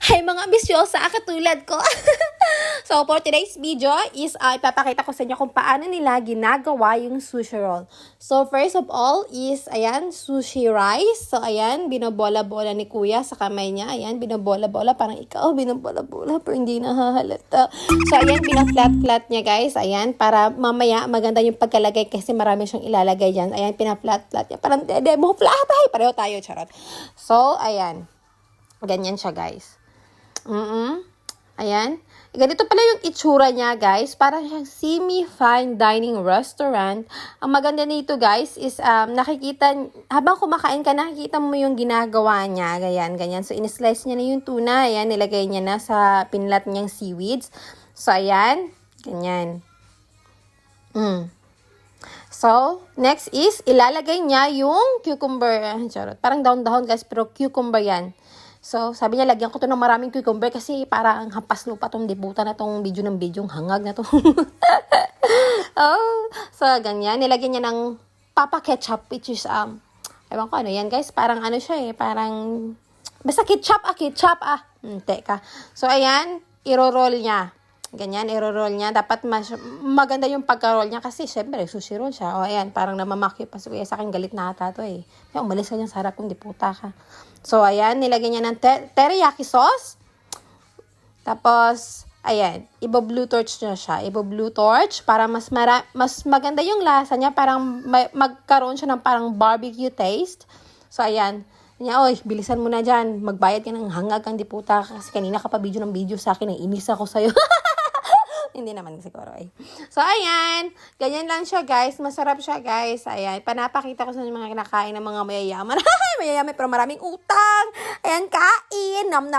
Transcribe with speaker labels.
Speaker 1: Hay mga ambisyosa katulad ko. So, for today's video is ipapakita ko sa inyo kung paano nila ginagawa yung sushi roll. So, first of all is, ayan, sushi rice. So, ayan, binobola-bola ni kuya sa kamay niya. Ayan, binobola-bola. Parang ikaw, binobola-bola, pero hindi nahahalata. So, ayan, pina-flat-flat niya, guys. Ayan, para mamaya maganda yung pagkalagay kasi marami siyang ilalagay dyan. Ayan, pina-flat-flat niya. Parang, demo flat. Ay, pareho tayo, charot. So, ayan. Ganyan siya, guys. Ayan. Ganito pala yung itsura niya, guys. Parang siyang semi-fine dining restaurant. Ang maganda nito, guys, is habang kumakain ka, nakikita mo yung ginagawa niya. Ganyan. So, in-slice niya na yung tuna. Ayan, nilagay niya na sa pinlat niyang seaweeds. So, ayan. Ganyan. So, next is, ilalagay niya yung cucumber. Charot. Parang dahon-dahon, guys, pero cucumber yan. So, sabi niya, lagyan ko to ng maraming cucumber kasi parang hampas lupa tong dibutan na tong video ng video, hangag na to. So, ganyan. Nilagyan niya ng papa ketchup, which is, ewan ko ano yan, guys. Parang ano siya parang, basta ketchup. Teka. So, ayan, iro-roll niya. Ganyan, iro-roll niya. Dapat maganda yung pagka-roll niya kasi, syempre, sushi roll siya. O, ayan, parang namamakyo pa sa akin, galit na ata to Kaya umalis ka niya, sarap yung diputa ka. So, ayan, nilagyan niya ng teriyaki sauce. Tapos, ayan, ibo-blue torch niya siya. Ibo-blue torch para mas maganda yung lasa niya. Parang magkaroon siya ng parang barbecue taste. So, ayan. Oy, bilisan mo na dyan. Magbayad ka ng hangag kang diputa kasi kanina ka pa video ng video sa akin. Inis ako sa'yo. Hindi naman siguro So, ayan. Ganyan lang siya, guys. Masarap siya, guys. Ayan. Panapakita ko sa mga kinakain ng mga mayayaman. Mayayaman pero maraming utang. Ayan, kain. Nam.